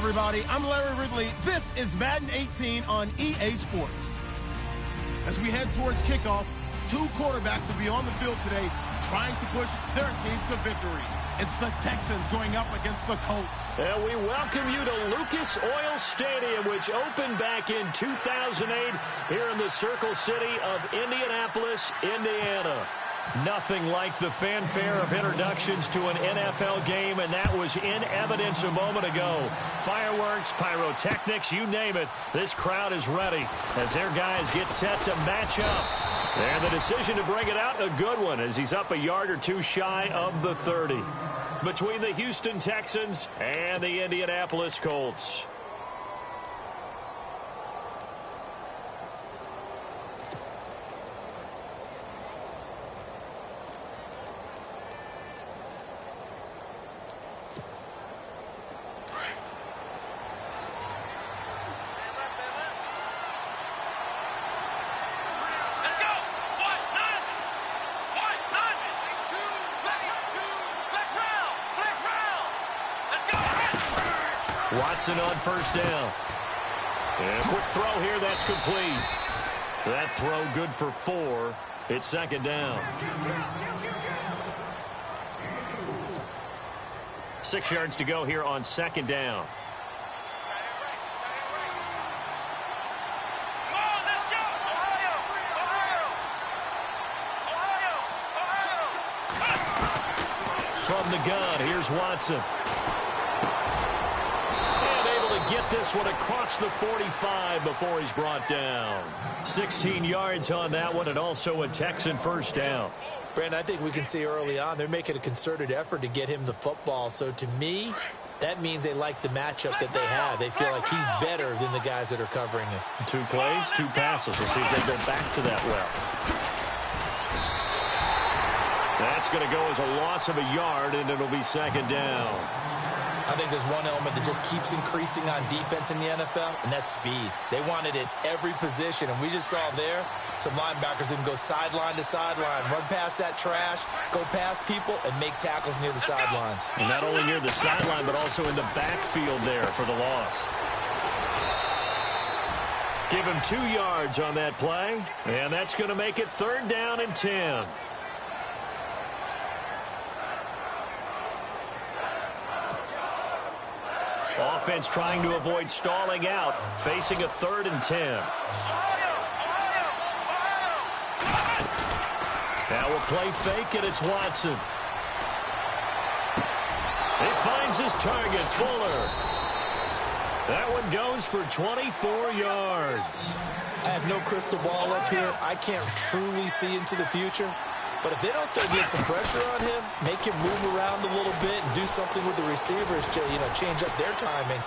everybody. I'm Larry Ridley. This is Madden 18 on EA Sports. As we head towards kickoff, two quarterbacks will be on the field today trying to push their team to victory. It's the Texans going up against the Colts. And we welcome you to Lucas Oil Stadium, which opened back in 2008 here in the Circle City of Indianapolis, Indiana. Nothing like the fanfare of introductions to an NFL game, and that was in evidence a moment ago. Fireworks, pyrotechnics, you name it. This crowd is ready as their guys get set to match up. And the decision to bring it out, a good one, as he's up a yard or two shy of the 30. Between the Houston Texans and the Indianapolis Colts. Watson on first down. And a quick throw here, that's complete. That throw good for 4. It's second down. 6 yards to go here on second down. From the gun, here's Watson. Get this one across the 45 before he's brought down. 16 yards on that one, and also a Texan first down. Brandon, I think we can see early on they're making a concerted effort to get him the football. So to me, that means they like the matchup that they have. They feel like he's better than the guys that are covering him. 2 plays, 2 passes. We'll see if they go back to that well. That's going to go as a loss of a yard, and it'll be second down. I think there's one element that just keeps increasing on defense in the NFL, and that's speed. They want it at every position, and we just saw there some linebackers that can go sideline to sideline, run past that trash, go past people, and make tackles near the sidelines. And not only near the sideline, but also in the backfield there for the loss. Give him 2 yards on that play, and that's going to make it third down and 10. Offense trying to avoid stalling out, facing a 3rd and 10. Now a play fake, and it's Watson. He finds his target, Fuller. That one goes for 24 yards. I have no crystal ball up here. I can't truly see into the future. But if they don't start getting some pressure on him, make him move around a little bit and do something with the receivers to, change up their timing,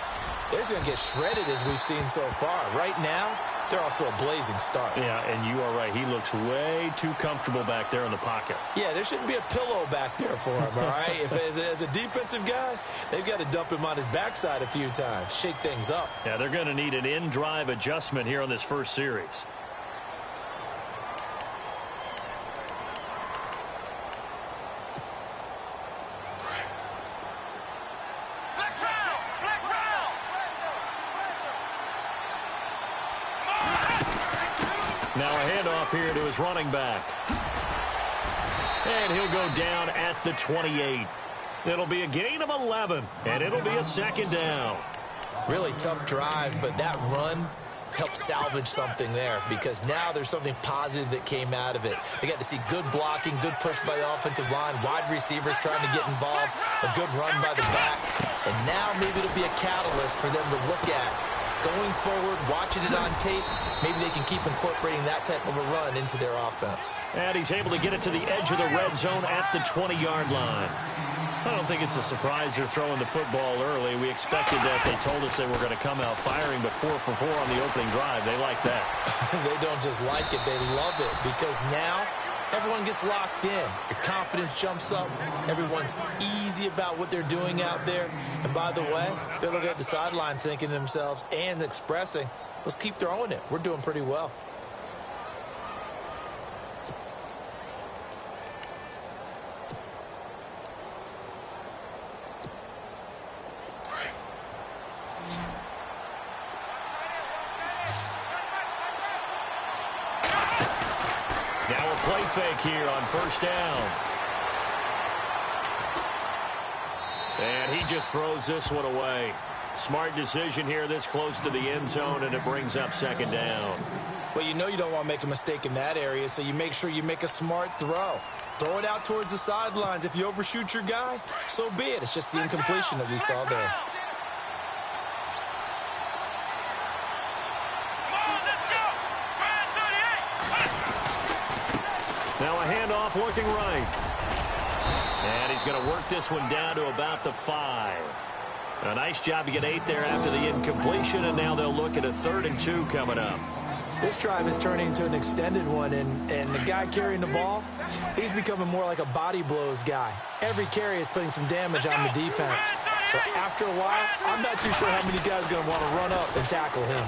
they're just going to get shredded as we've seen so far. Right now, they're off to a blazing start. Yeah, and you are right. He looks way too comfortable back there in the pocket. Yeah, there shouldn't be a pillow back there for him, all right? If as a defensive guy, they've got to dump him on his backside a few times, shake things up. Yeah, they're going to need an in-drive adjustment here on this first series. Now a handoff here to his running back. And he'll go down at the 28. It'll be a gain of 11, and it'll be a second down. Really tough drive, but that run helped salvage something there because now there's something positive that came out of it. They got to see good blocking, good push by the offensive line, wide receivers trying to get involved, a good run by the back, and now maybe it'll be a catalyst for them to look at going forward, watching it on tape. Maybe they can keep incorporating that type of a run into their offense. And he's able to get it to the edge of the red zone at the 20-yard line. I don't think it's a surprise they're throwing the football early. We expected that. They told us they were going to come out firing, but 4 for 4 on the opening drive. They like that. They don't just like it. They love it because now everyone gets locked in. Your confidence jumps up. Everyone's easy about what they're doing out there. And by the way, they're looking at the sideline thinking to themselves and expressing, let's keep throwing it. We're doing pretty well. play fake here on first down. And he just throws this one away. Smart decision here this close to the end zone, and it brings up second down. Well, you know you don't want to make a mistake in that area, so you make sure you make a smart throw. Throw it out towards the sidelines. If you overshoot your guy, so be it. It's just the incompletion that we saw there. Now a handoff looking right. And he's going to work this one down to about the 5. A nice job to get 8 there after the incompletion, and now they'll look at a 3rd and 2 coming up. This drive is turning into an extended one, and the guy carrying the ball, he's becoming more like a body blows guy. Every carry is putting some damage on the defense. So after a while, I'm not too sure how many guys are going to want to run up and tackle him.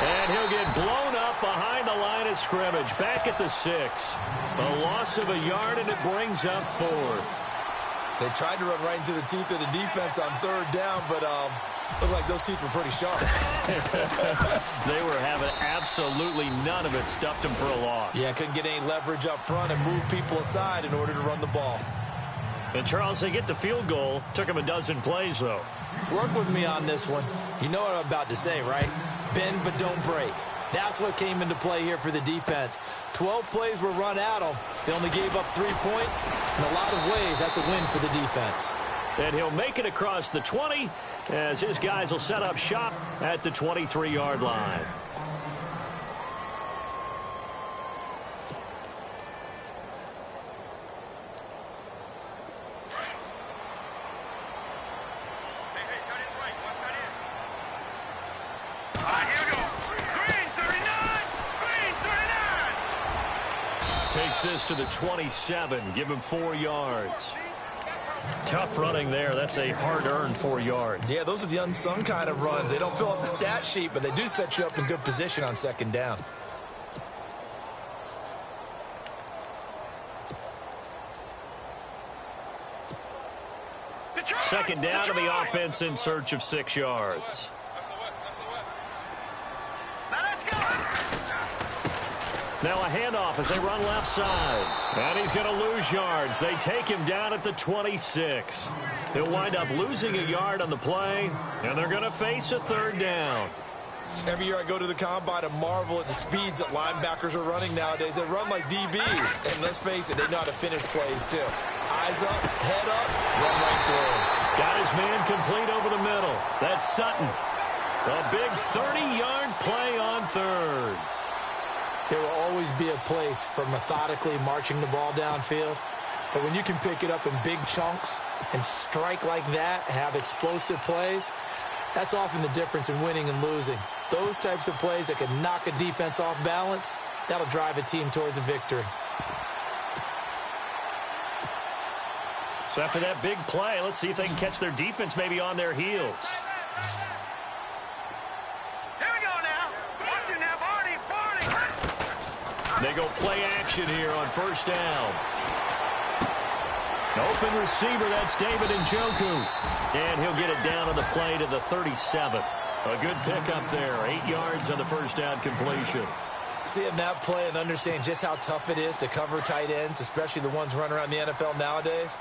And he'll get blown up behind the line of scrimmage, back at the 6. A loss of a yard, and it brings up 4th. They tried to run right into the teeth of the defense on 3rd down, but looked like those teeth were pretty sharp. They were having absolutely none of it. Stuffed them for a loss. Yeah, couldn't get any leverage up front and move people aside in order to run the ball. And, Charles, they get the field goal. Took them a dozen plays, though. Work with me on this one. You know what I'm about to say, right? Bend but don't break. That's what came into play here for the defense. 12 plays were run at them. They only gave up 3 points. In a lot of ways, that's a win for the defense. And he'll make it across the 20 as his guys will set up shop at the 23-yard line. Takes this to the 27. Give him 4 yards. Tough running there. That's a hard-earned 4 yards. Yeah, those are the unsung kind of runs. They don't fill up the stat sheet, but they do set you up in good position on 2nd down. Second down to the offense in search of 6 yards. Now a handoff as they run left side. And he's going to lose yards. They take him down at the 26. He'll wind up losing a yard on the play, and they're going to face a 3rd down. Every year I go to the combine and marvel at the speeds that linebackers are running nowadays. They run like DBs. And let's face it, they know how to finish plays too. Eyes up, head up, run right through. Got his man complete over the middle. That's Sutton. A big 30-yard play on 3rd. There will always be a place for methodically marching the ball downfield. But when you can pick it up in big chunks and strike like that, have explosive plays, that's often the difference in winning and losing. Those types of plays that can knock a defense off balance, that'll drive a team towards a victory. So after that big play, let's see if they can catch their defense maybe on their heels. They go play action here on 1st down. Open receiver, that's David Njoku. And he'll get it down on the play to the 37. A good pickup there. 8 yards on the 1st down completion. Seeing that play and understanding just how tough it is to cover tight ends, especially the ones running around the NFL nowadays,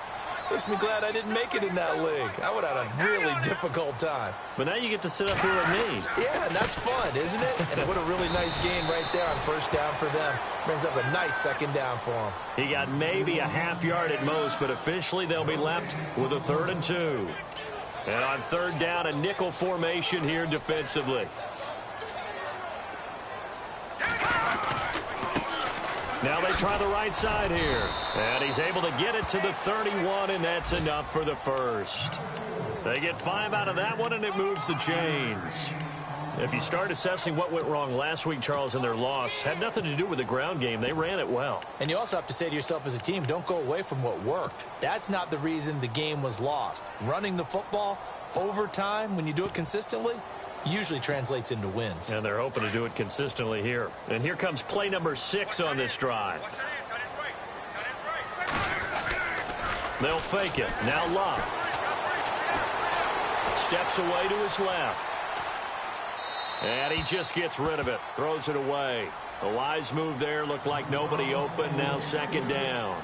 makes me glad I didn't make it in that league. I would have had a really difficult time. But now you get to sit up here with me. Yeah, and that's fun, isn't it? And what a really nice game right there on 1st down for them. Brings up a nice 2nd down for them. He got maybe a half yard at most, but officially they'll be left with a 3rd and 2. And on 3rd down, a nickel formation here defensively. Now they try the right side here. And he's able to get it to the 31, and that's enough for the 1st. They get 5 out of that one, and it moves the chains. If you start assessing what went wrong last week, Charles, in their loss, had nothing to do with the ground game. They ran it well. And you also have to say to yourself as a team, don't go away from what worked. That's not the reason the game was lost. Running the football over time, when you do it consistently, usually translates into wins. And they're hoping to do it consistently here. And here comes play number 6 on this drive. They'll fake it. Now Love. Steps away to his left. And he just gets rid of it. Throws it away. A wise move there. Looked like nobody open. Now second down.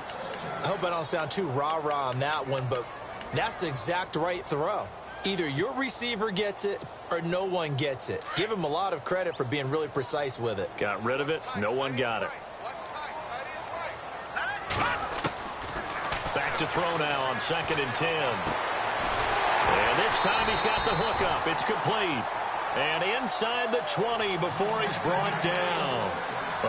I hope I don't sound too rah-rah on that one, but that's the exact right throw. Either your receiver gets it or no one gets it. Give him a lot of credit for being really precise with it. Got rid of it. No one got it. Back to throw now on 2nd and 10. And this time he's got the hook up. It's complete. And inside the 20 before he's brought down.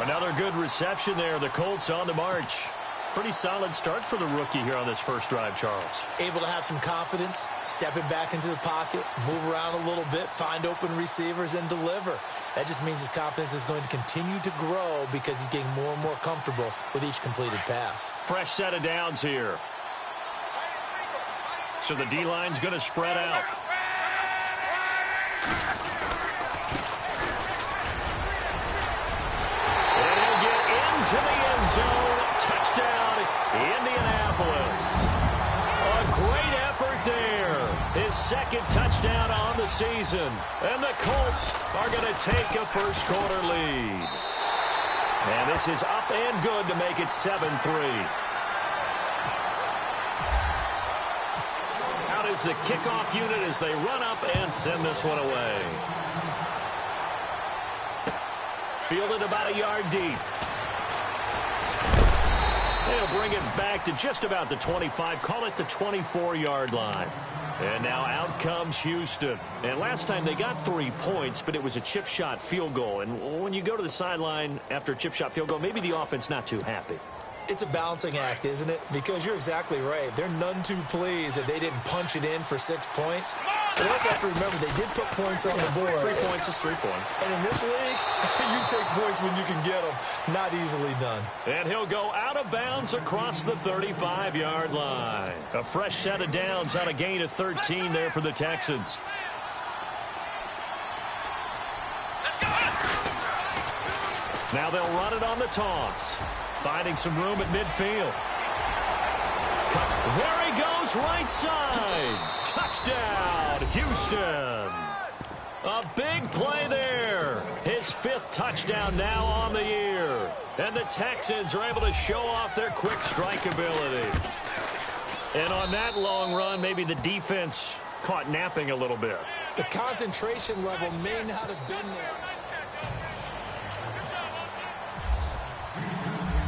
Another good reception there. The Colts on the march. Pretty solid start for the rookie here on this first drive, Charles. Able to have some confidence, stepping back into the pocket, move around a little bit, find open receivers, and deliver. That just means his confidence is going to continue to grow because he's getting more and more comfortable with each completed pass. Fresh set of downs here. So the D-line's going to spread out. And he'll get into the end zone. Touchdown, Indianapolis. A great effort there. His second touchdown on the season. And the Colts are going to take a first-quarter lead. And this is up and good to make it 7-3. Out is the kickoff unit as they run up and send this one away. Fielded about a yard deep. They'll bring it back to just about the 25, call it the 24-yard line. And now out comes Houston. And last time they got 3 points, but it was a chip shot field goal. And when you go to the sideline after a chip shot field goal, maybe the offense not too happy. It's a balancing act, isn't it? Because you're exactly right. They're none too pleased that they didn't punch it in for 6 points. But you also have to remember they did put points on the board. 3 points is 3 points. And in this league, you take points when you can get them. Not easily done. And he'll go out of bounds across the 35-yard line. A fresh set of downs on a gain of 13 there for the Texans. Now they'll run it on the toss. Finding some room at midfield. There he goes, right side. Touchdown, Houston. A big play there. His 5th touchdown now on the year. And the Texans are able to show off their quick strike ability. And on that long run, maybe the defense caught napping a little bit. The concentration level may not have been there.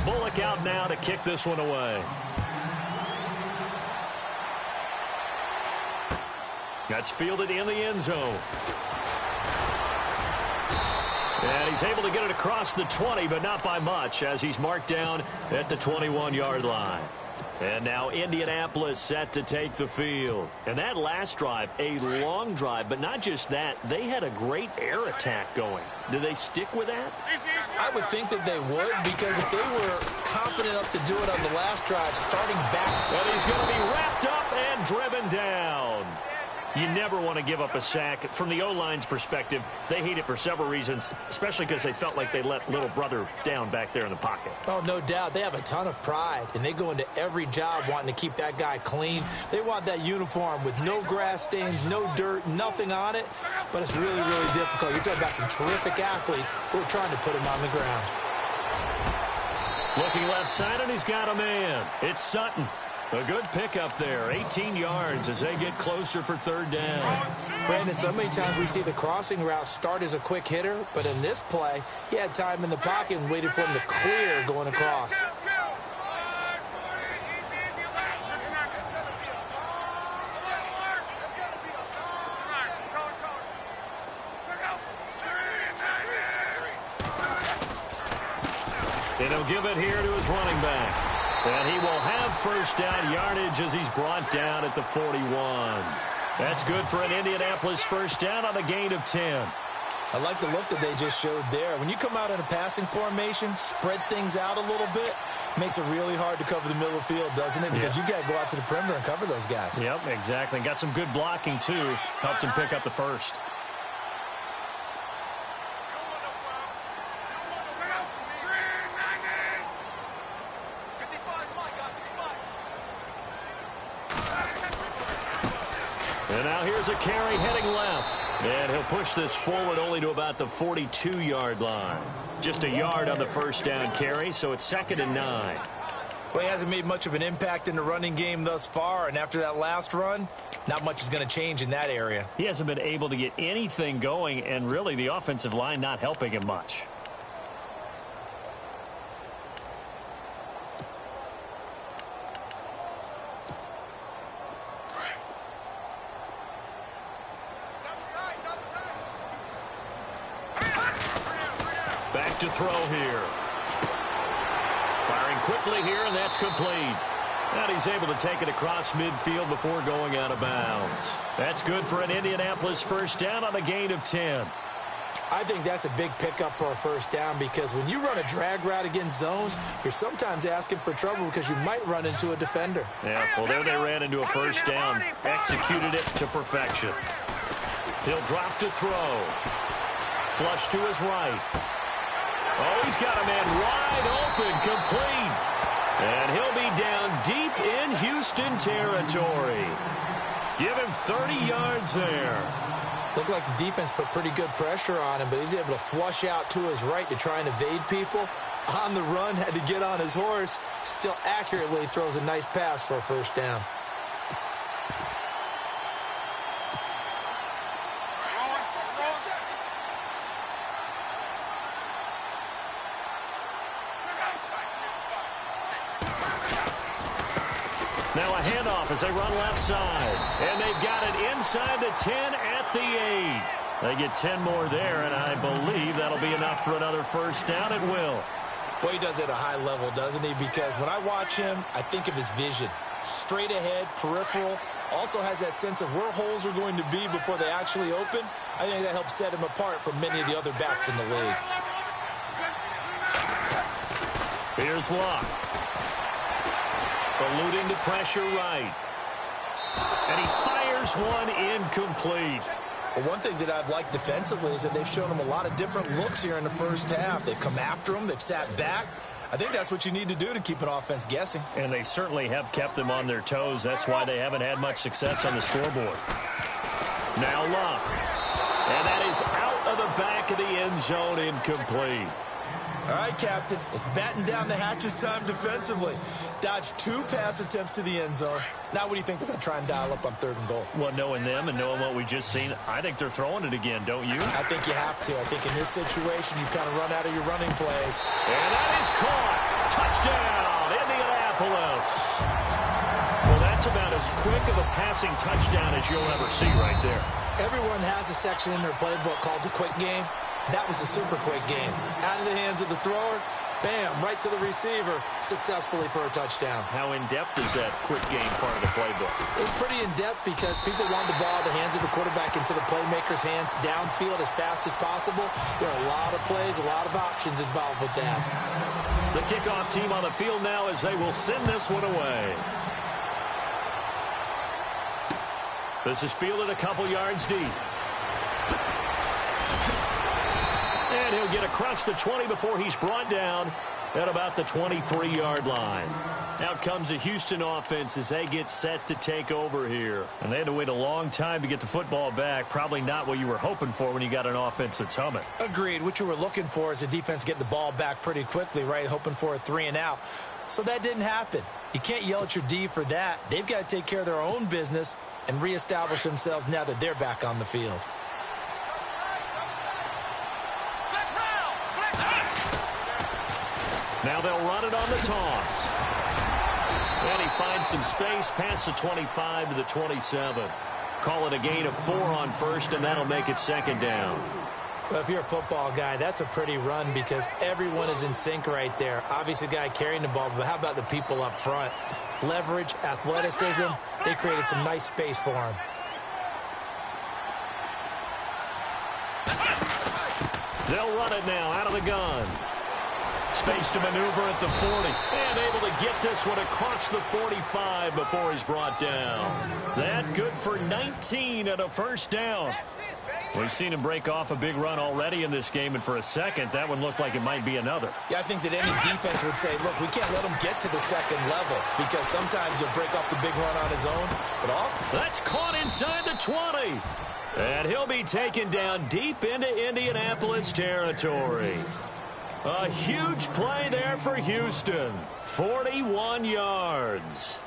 Bullock out now to kick this one away. That's fielded in the end zone. And he's able to get it across the 20, but not by much, as he's marked down at the 21-yard line. And now Indianapolis set to take the field. And that last drive, a long drive, but not just that. They had a great air attack going. Do they stick with that? I would think that they would, because if they were confident enough to do it on the last drive, starting back. But he's going to be wrapped up and driven down. You never want to give up a sack. From the O-line's perspective, they hate it for several reasons, especially because they felt like they let little brother down back there in the pocket. Oh, no doubt. They have a ton of pride, and they go into every job wanting to keep that guy clean. They want that uniform with no grass stains, no dirt, nothing on it, but it's really, really difficult. You're talking about some terrific athletes who are trying to put him on the ground. Looking left side, and he's got a man. It's Sutton. A good pickup there, 18 yards as they get closer for 3rd down. Brandon, so many times we see the crossing route start as a quick hitter, but in this play, he had time in the pocket and waited for him to clear going across. And he'll give it here to his running back. And he will have 1st down yardage as he's brought down at the 41. That's good for an Indianapolis 1st down on a gain of 10. I like the look that they just showed there. When you come out in a passing formation, spread things out a little bit, makes it really hard to cover the middle of the field, doesn't it? Because you got to go out to the perimeter and cover those guys. Yep, exactly. Got some good blocking, too. Helped him pick up the 1st. And now here's a carry heading left. And he'll push this forward only to about the 42-yard line. Just a yard on the first down carry, so it's 2nd and 9. Well, he hasn't made much of an impact in the running game thus far, and after that last run, not much is going to change in that area. He hasn't been able to get anything going, and really the offensive line not helping him much. Back to throw here. Firing quickly here, and that's complete. And he's able to take it across midfield before going out of bounds. That's good for an Indianapolis first down on a gain of 10. I think that's a big pickup for a first down because when you run a drag route against zone, you're sometimes asking for trouble because you might run into a defender. Yeah, well, there they ran into a first down. Executed it to perfection. He'll drop to throw. Flush to his right. Oh, he's got a man wide open, complete. And he'll be down deep in Houston territory. Give him 30 yards there. Looked like the defense put pretty good pressure on him, but he's able to flush out to his right to try and evade people. On the run, had to get on his horse. Still accurately throws a nice pass for a first down. Now a handoff as they run left side. And they've got it inside the 10 at the 8. They get 10 more there, and I believe that'll be enough for another first down. It will. Boy, he does it at a high level, doesn't he? Because when I watch him, I think of his vision. Straight ahead, peripheral. Also has that sense of where holes are going to be before they actually open. I think that helps set him apart from many of the other backs in the league. Here's Luck. Eluding the pressure right. And he fires one incomplete. Well, one thing that I've liked defensively is that they've shown him a lot of different looks here in the first half. They've come after him. They've sat back. I think that's what you need to do to keep an offense guessing. And they certainly have kept them on their toes. That's why they haven't had much success on the scoreboard. Now Luck. And that is out of the back of the end zone, incomplete. All right, Captain. It's batten down the hatches time defensively. Dodged 2 pass attempts to the end zone. Now what do you think they're going to try and dial up on 3rd and goal? Well, knowing them and knowing what we just seen, I think they're throwing it again, don't you? I think you have to. I think in this situation, you kind of run out of your running plays. And that is caught. Touchdown, Indianapolis. Well, that's about as quick of a passing touchdown as you'll ever see right there. Everyone has a section in their playbook called the quick game. That was a super quick game. Out of the hands of the thrower, bam, right to the receiver, successfully for a touchdown. How in-depth is that quick game part of the playbook? It was pretty in-depth because people want the ball out of the hands of the quarterback into the playmaker's hands downfield as fast as possible. There are a lot of plays, a lot of options involved with that. The kickoff team on the field now as they will send this one away. This is fielded a couple yards deep. And he'll get across the 20 before he's brought down at about the 23-yard line. Out comes the Houston offense as they get set to take over here. And they had to wait a long time to get the football back. Probably not what you were hoping for when you got an offense that's humming. Agreed. What you were looking for is the defense getting the ball back pretty quickly, right? Hoping for a 3 and out. So that didn't happen. You can't yell at your D for that. They've got to take care of their own business and reestablish themselves now that they're back on the field. Now they'll run it on the toss. And he finds some space past the 25 to the 27. Call it a gain of 4 on first, and that'll make it 2nd down. Well, if you're a football guy, that's a pretty run because everyone is in sync right there. Obviously, the guy carrying the ball, but how about the people up front? Leverage, athleticism, they created some nice space for him. They'll run it now out of the gun. Space to maneuver at the 40. And able to get this one across the 45 before he's brought down. That good for 19 and a first down. We've seen him break off a big run already in this game, and for a second, that one looked like it might be another. Yeah, I think that any defense would say, look, we can't let him get to the second level because sometimes he'll break off the big run on his own. But that's caught inside the 20. And he'll be taken down deep into Indianapolis territory. A huge play there for Houston. 41 yards.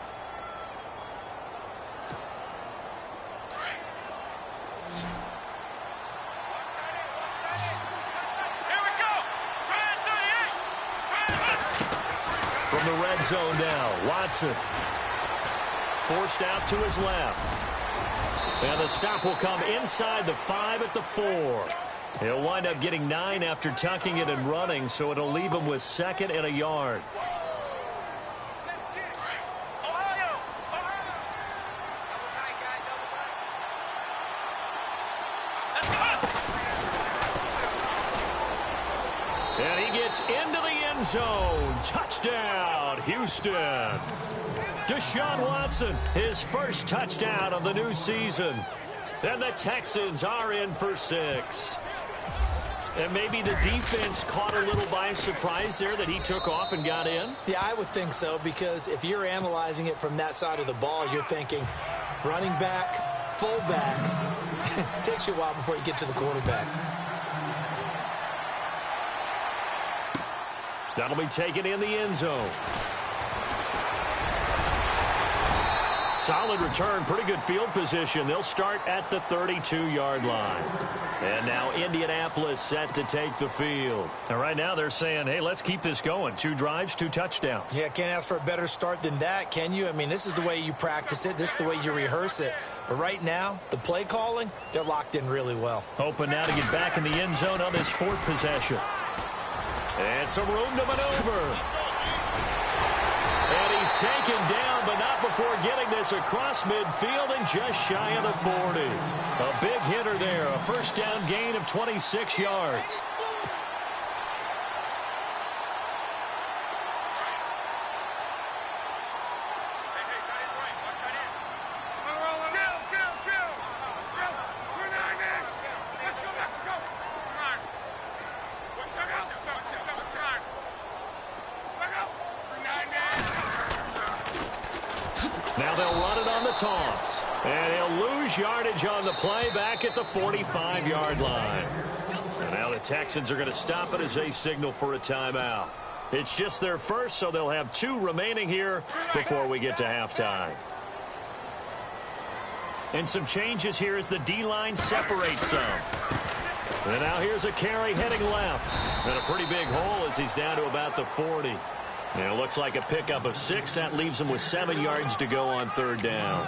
From the red zone now, Watson. Forced out to his left. And the stop will come inside the 5 at the 4. He'll wind up getting 9 after tucking it and running, so it'll leave him with 2nd and a yard. And he gets into the end zone. Touchdown, Houston. Deshaun Watson, his first touchdown of the new season. And the Texans are in for 6. And maybe the defense caught a little by surprise there that he took off and got in? Yeah, I would think so, because if you're analyzing it from that side of the ball, you're thinking running back, fullback. It takes you a while before you get to the quarterback. That'll be taken in the end zone. Solid return, pretty good field position. They'll start at the 32-yard line. And now Indianapolis set to take the field. And right now they're saying, hey, let's keep this going. 2 drives, 2 touchdowns. Yeah, can't ask for a better start than that, can you? I mean, this is the way you practice it. This is the way you rehearse it. But right now, the play calling, they're locked in really well. Hoping now to get back in the end zone on this 4th possession. And some room to maneuver. And he's taken down, but not before getting this across midfield and just shy of the 40. A big hitter there, a first down gain of 26 yards. Now they'll run it on the toss. And he'll lose yardage on the play back at the 45-yard line. And now the Texans are going to stop it as they signal for a timeout. It's just their first, so they'll have 2 remaining here before we get to halftime. And some changes here as the D-line separates some. And now here's a carry heading left. And a pretty big hole as he's down to about the 40. And it looks like a pickup of 6. That leaves him with 7 yards to go on 3rd down.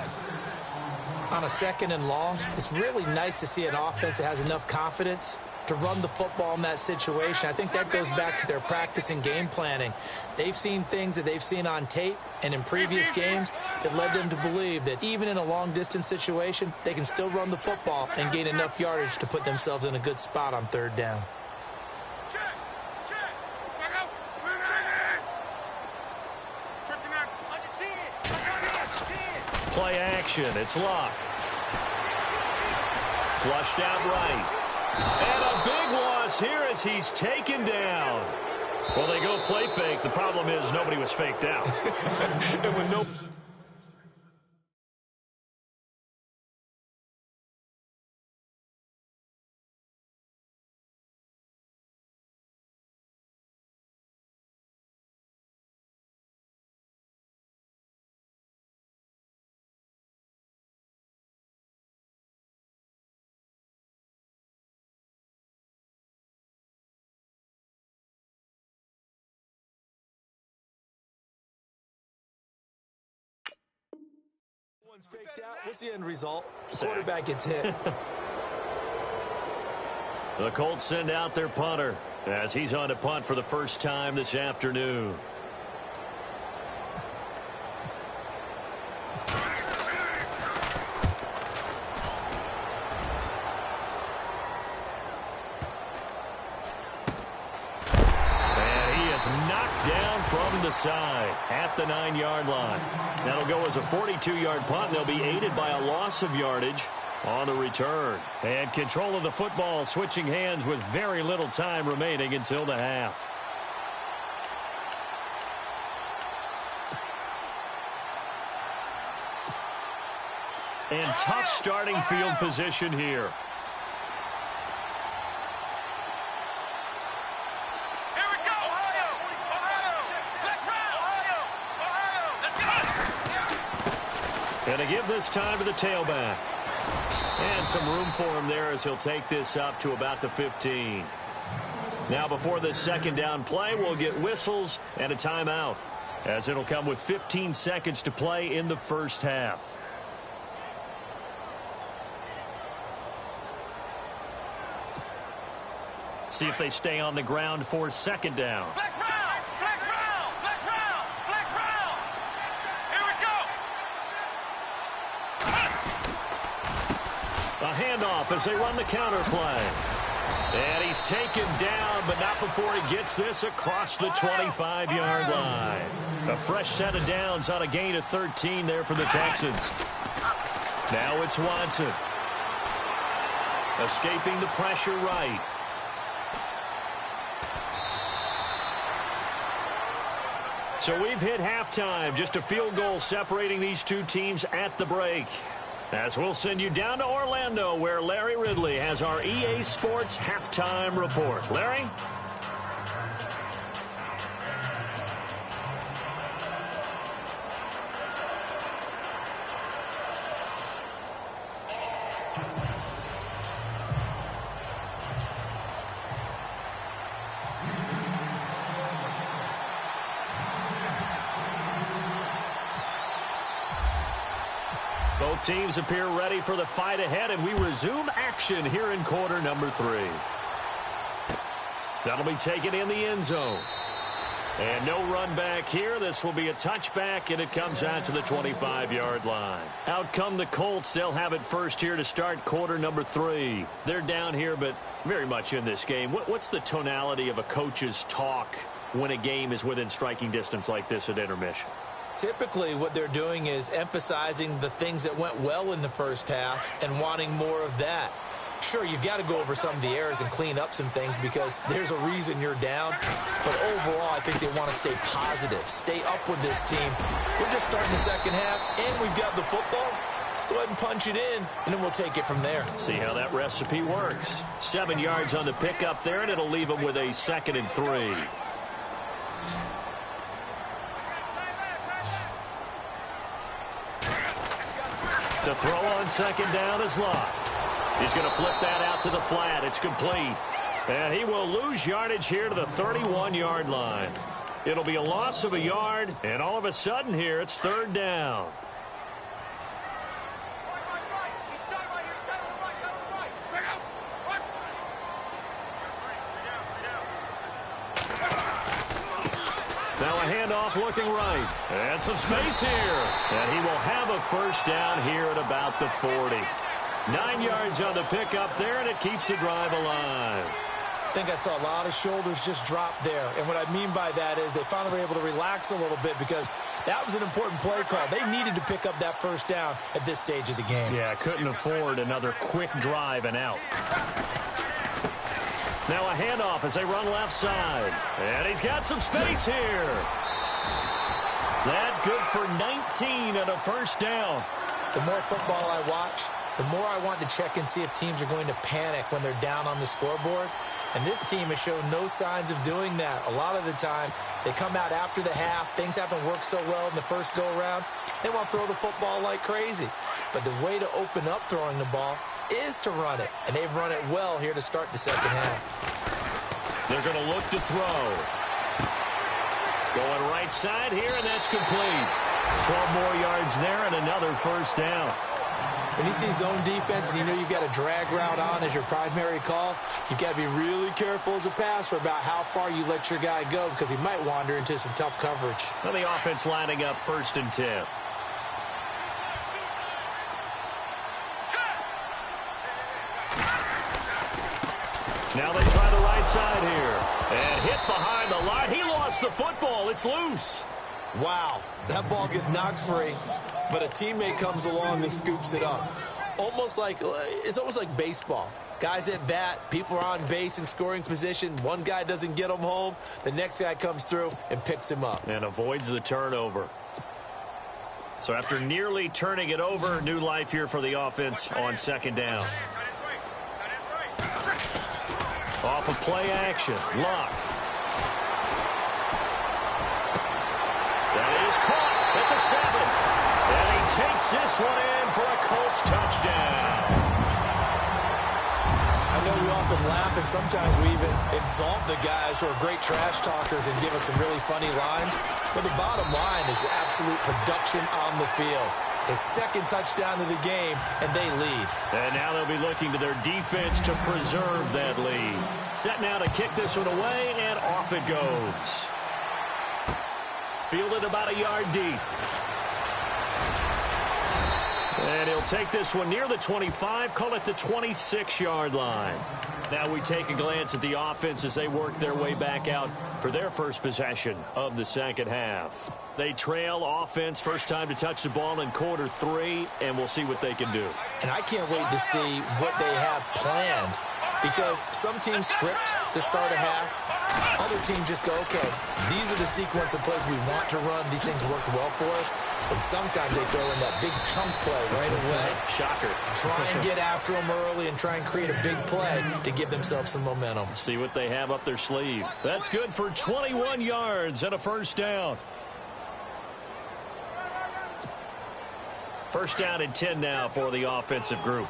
On a 2nd and long, it's really nice to see an offense that has enough confidence to run the football in that situation. I think that goes back to their practice and game planning. They've seen things that they've seen on tape and in previous games that led them to believe that even in a long-distance situation, they can still run the football and gain enough yardage to put themselves in a good spot on 3rd down. Play action. It's locked. Flushed out right. And a big loss here as he's taken down. Well, they go play fake. The problem is nobody was faked out. And when no... One's faked out. What's the end result? Quarterback gets hit. The Colts send out their punter as he's on to punt for the first time this afternoon. Knocked down from the side at the 9-yard line. That'll go as a 42-yard punt. They'll be aided by a loss of yardage. on the return. And control of the football switching hands with very little time remaining until the half. And tough starting field position here. And to give this time to the tailback. And some room for him there as he'll take this up to about the 15. Now before this second down play, we'll get whistles and a timeout, as it'll come with 15 seconds to play in the first half. See if they stay on the ground for second down. A handoff as they run the counter play. And he's taken down, but not before he gets this across the 25-yard line. A fresh set of downs on a gain of 13 there for the Texans. Now it's Watson. Escaping the pressure right. So we've hit halftime. Just a field goal separating these two teams at the break. As we'll send you down to Orlando, where Larry Ridley has our EA Sports halftime report. Larry? Both teams appear ready for the fight ahead, and we resume action here in quarter number 3. That'll be taken in the end zone. And no run back here. This will be a touchback, and it comes out to the 25-yard line. Out come the Colts. They'll have it first here to start quarter number 3. They're down here, but very much in this game. What's the tonality of a coach's talk when a game is within striking distance like this at intermission? Typically, what they're doing is emphasizing the things that went well in the first half and wanting more of that. Sure, you've got to go over some of the errors and clean up some things because there's a reason you're down. But overall, I think they want to stay positive, stay up with this team. We're just starting the second half, and we've got the football. Let's go ahead and punch it in, and then we'll take it from there. See how that recipe works. 7 yards on the pickup there, and it'll leave them with a 2nd and 3. To throw on second down is Locke. He's going to flip that out to the flat. It's complete. And he will lose yardage here to the 31-yard line. It'll be a loss of a yard, and all of a sudden here it's 3rd down. Now a handoff looking right. And some space here. And he will have a first down here at about the 40. 9 yards on the pickup there, and it keeps the drive alive. I think I saw a lot of shoulders just drop there. And what I mean by that is they finally were able to relax a little bit because that was an important play call. They needed to pick up that first down at this stage of the game. Yeah, couldn't afford another quick drive and out. Now a handoff as they run left side. And he's got some space here. That good for 19 and a first down. The more football I watch, the more I want to check and see if teams are going to panic when they're down on the scoreboard. And this team has shown no signs of doing that. A lot of the time, they come out after the half. Things haven't worked so well in the first go-around. They want to throw the football like crazy. But the way to open up throwing the ball is to run it. And they've run it well here to start the second half. They're going to look to throw. Going right side here, and that's complete. 12 more yards there and another first down. When you see zone defense and you know you've got a drag route on as your primary call, you've got to be really careful as a passer about how far you let your guy go because he might wander into some tough coverage. Well, the offense lining up 1st and 10. Now they try the right side here. And hit behind the line. He lost the football. It's loose. Wow, that ball gets knocked free, but a teammate comes along and scoops it up. it's almost like baseball. Guys at bat, people are on base in scoring position. One guy doesn't get him home. The next guy comes through and picks him up. And avoids the turnover. So after nearly turning it over, new life here for the offense on second down. Off of play action. Luck. That is caught at the 7. And he takes this one in for a Colts touchdown. I know we often laugh, and sometimes we even exalt the guys who are great trash talkers and give us some really funny lines. But the bottom line is absolute production on the field. His second touchdown of the game, and they lead. And now they'll be looking to their defense to preserve that lead. Set now to kick this one away, and off it goes. Fielded about a yard deep. And he'll take this one near the 25, call it the 26-yard line. Now we take a glance at the offense as they work their way back out for their first possession of the second half. They trail offense, first time to touch the ball in quarter 3, and we'll see what they can do. And I can't wait to see what they have planned, because some teams script to start a half. Other teams just go, okay, these are the sequence of plays we want to run. These things worked well for us. And sometimes they throw in that big chunk play right away. Shocker. Try and get after them early and try and create a big play to give themselves some momentum. See what they have up their sleeve. That's good for 21 yards and a first down. First down and 10 now for the offensive group.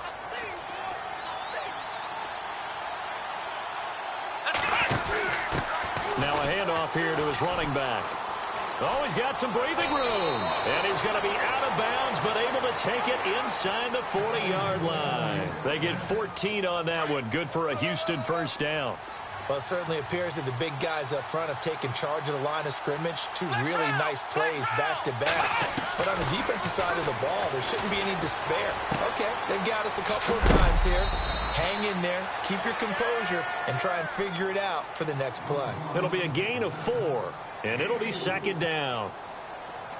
Now a handoff here to his running back. Oh, he's got some breathing room. And he's going to be out of bounds, but able to take it inside the 40-yard line. They get 14 on that one. Good for a Houston first down. Well, it certainly appears that the big guys up front have taken charge of the line of scrimmage. 2 really nice plays back-to-back. But on the defensive side of the ball, there shouldn't be any despair. Okay, they've got us a couple of times here. Hang in there, keep your composure, and try and figure it out for the next play. It'll be a gain of 4, and it'll be second down.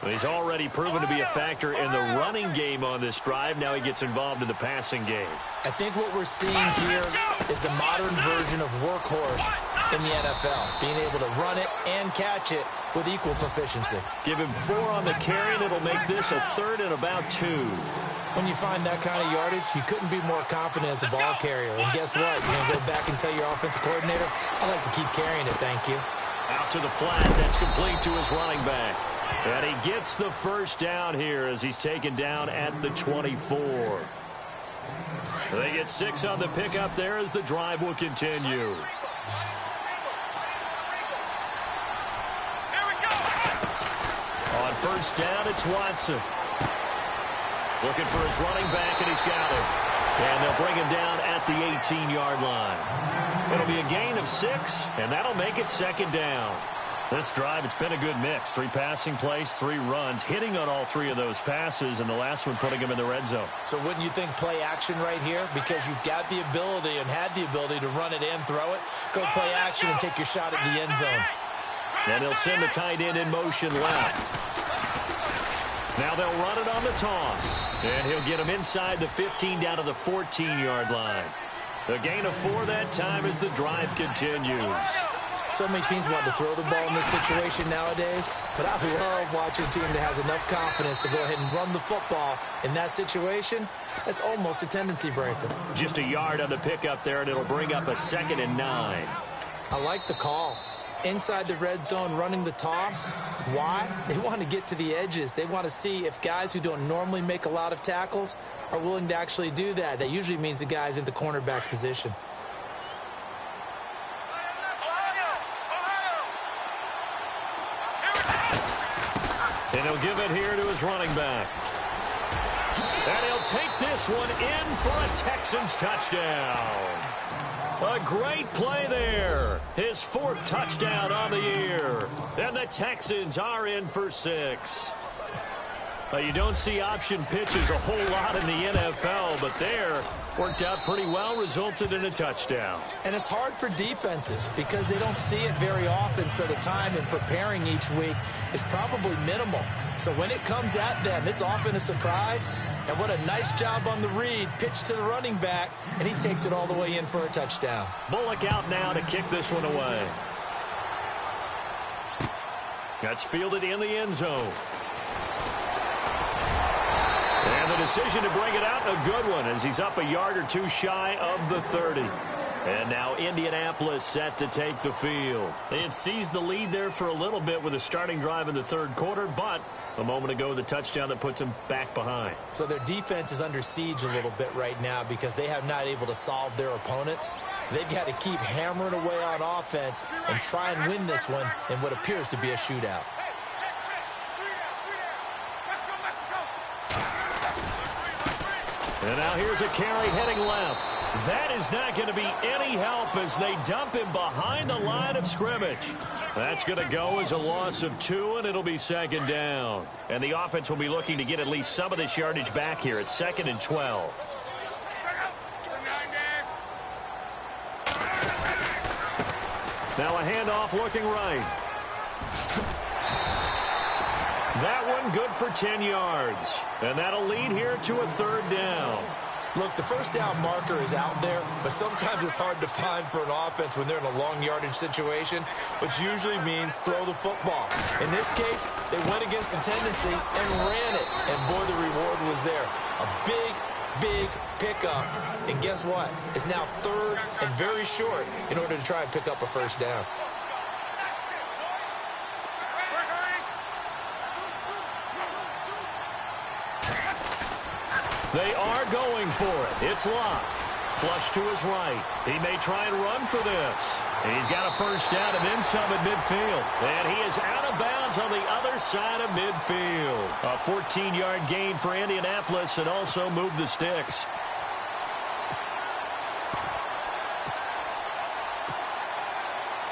He's already proven to be a factor in the running game on this drive. Now he gets involved in the passing game. I think what we're seeing here is the modern version of workhorse in the NFL, being able to run it and catch it with equal proficiency. Give him 4 on the carry, and it'll make this a 3rd and about 2. When you find that kind of yardage, you couldn't be more confident as a ball carrier. And guess what? You're going to go back and tell your offensive coordinator, I like to keep carrying it, thank you. Out to the flat. That's complete to his running back. And he gets the first down here as he's taken down at the 24. They get 6 on the pickup there as the drive will continue. On first down, it's Watson. Looking for his running back, and he's got him. And they'll bring him down at the 18-yard line. It'll be a gain of 6, and that'll make it second down. This drive, it's been a good mix. 3 passing plays, 3 runs, hitting on all 3 of those passes, and the last one putting him in the red zone. So wouldn't you think play action right here? Because you've got the ability and had the ability to run it and throw it. Go play action and take your shot at the end zone. And they'll send the tight end in motion left. Now they'll run it on the toss. And he'll get him inside the 15 down to the 14-yard line. A gain of 4 that time as the drive continues. So many teams want to throw the ball in this situation nowadays, but I love watching a team that has enough confidence to go ahead and run the football in that situation. That's almost a tendency breaker. Just a yard on the pickup there, and it'll bring up a 2nd and 9. I like the call. Inside the red zone, running the toss. Why? They want to get to the edges. They want to see if guys who don't normally make a lot of tackles are willing to actually do that. That usually means the guy's in the cornerback position. And he'll give it here to his running back. And he'll take this one in for a Texans touchdown. A great play there. His 4th touchdown on the year. And the Texans are in for 6. You don't see option pitches a whole lot in the NFL, but there worked out pretty well, resulted in a touchdown. And it's hard for defenses because they don't see it very often, so the time in preparing each week is probably minimal. So when it comes at them, it's often a surprise, And what a nice job on the read. Pitch to the running back, and he takes it all the way in for a touchdown. Bullock out now to kick this one away. That's fielded in the end zone. And the decision to bring it out, a good one, as he's up a yard or two shy of the 30. And now Indianapolis set to take the field. They had seized the lead there for a little bit with a starting drive in the third quarter, but a moment ago the touchdown that puts them back behind. So their defense is under siege a little bit right now because they have not able to solve their opponents. So they've got to keep hammering away on offense and try and win this one in what appears to be a shootout. And now here's a carry heading left. That is not going to be any help as they dump him behind the line of scrimmage. That's going to go as a loss of 2, and it'll be second down. And the offense will be looking to get at least some of this yardage back here at 2nd and 12. Now a handoff looking right. That one good for 10 yards. And that'll lead here to a third down. Look, the first down marker is out there, but sometimes it's hard to find for an offense when they're in a long yardage situation, which usually means throw the football. In this case, they went against the tendency and ran it. And boy, the reward was there. A big pickup. And guess what? It's now third and very short in order to try and pick up a first down. They are going for it. It's Locke. Flush to his right. He may try and run for this. He's got a first down and then some at midfield. And he is out of bounds on the other side of midfield. A 14-yard gain for Indianapolis and also move the sticks.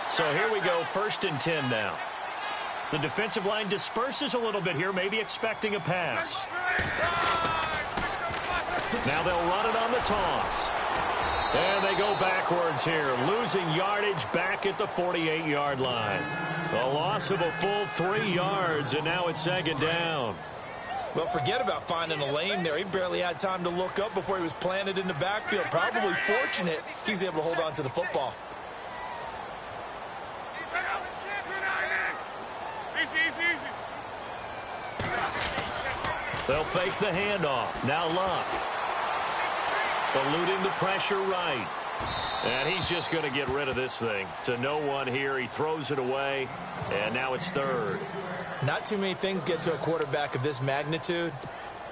So here we go, 1st and 10 now. The defensive line disperses a little bit here, maybe expecting a pass. Now they'll run it on the toss. And they go backwards here, losing yardage back at the 48-yard line. A loss of a full 3 yards, and now it's second down. Well, forget about finding a lane there. He barely had time to look up before he was planted in the backfield. Probably fortunate he was able to hold on to the football. They'll fake the handoff. Now Locke. Eluding the pressure right. And he's just going to get rid of this thing. To no one here. He throws it away. And now it's third. Not too many things get to a quarterback of this magnitude,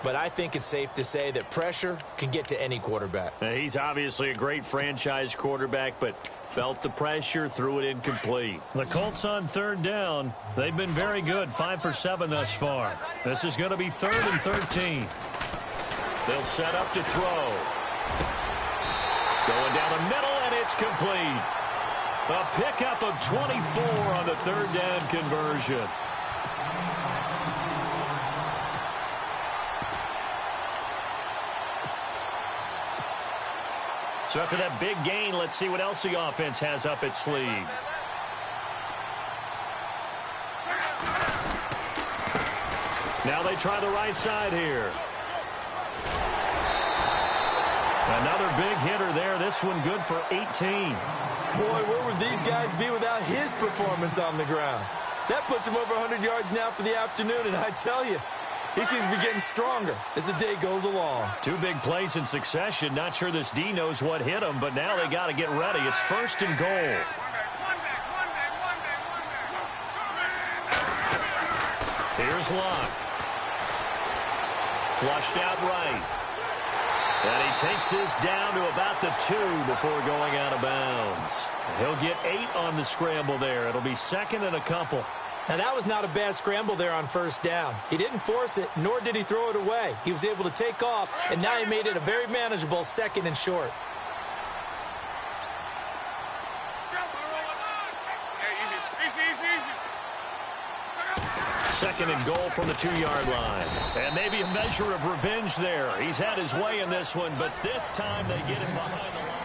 but I think it's safe to say that pressure can get to any quarterback. Now, he's obviously a great franchise quarterback, but felt the pressure, threw it incomplete. The Colts on third down. They've been very good, 5 for 7 thus far. This is going to be 3rd and 13. They'll set up to throw. Going down the middle, and it's complete. A pickup of 24 on the third down conversion. So after that big gain, let's see what else the offense has up its sleeve. Now they try the right side here. Another big hitter there. This one good for 18. Boy, where would these guys be without his performance on the ground? That puts him over 100 yards now for the afternoon, and I tell you, he seems to be getting stronger as the day goes along. 2 big plays in succession. Not sure this D knows what hit him, but now they got to get ready. It's 1st and goal. Here's Locke. Flushed out right. And he takes this down to about the 2 before going out of bounds. He'll get 8 on the scramble there. It'll be 2nd and a couple. Now, that was not a bad scramble there on first down. He didn't force it, nor did he throw it away. He was able to take off, and now he made it a very manageable 2nd and short. Second and goal from the 2-yard line. And maybe a measure of revenge there. He's had his way in this one, but this time they get him behind the line.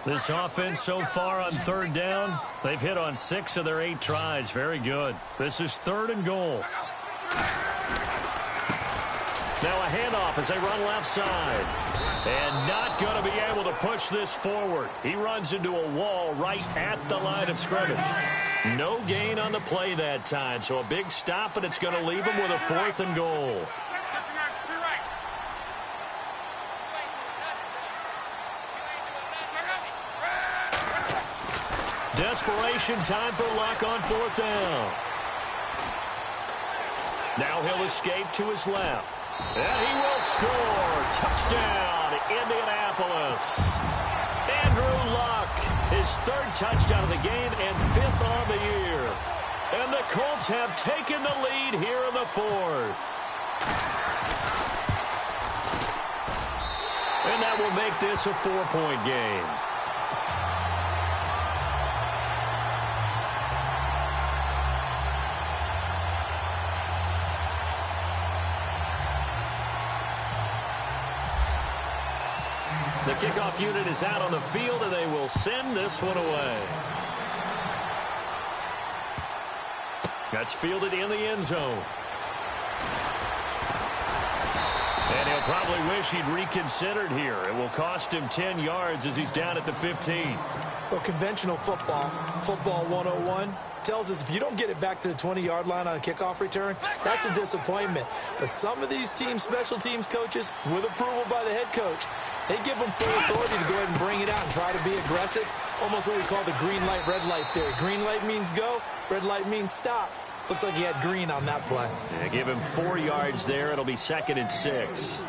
This offense so far on third down, they've hit on 6 of their 8 tries. Very good. This is 3rd and goal. Now a handoff as they run left side. And not going to be able to push this forward. He runs into a wall right at the line of scrimmage. No gain on the play that time. So a big stop, and it's going to leave him with a 4th and goal. Desperation time for Luck on 4th down. Now he'll escape to his left. And he will score. Touchdown, Indianapolis. Andrew Luck, his 3rd touchdown of the game and 5th on the year. And the Colts have taken the lead here in the 4th. And that will make this a 4-point game. The kickoff unit is out on the field, and they will send this one away. That's fielded in the end zone. And he'll probably wish he'd reconsidered here. It will cost him 10 yards as he's down at the 15. Well, conventional football 101, tells us if you don't get it back to the 20-yard line on a kickoff return, that's a disappointment. But some of these teams, special teams coaches, with approval by the head coach, they give them full authority to go ahead and bring it out and try to be aggressive. Almost what we call the green light, red light theory. Green light means go, red light means stop. Looks like he had green on that play. Yeah, give him 4 yards there. It'll be 2nd and 6.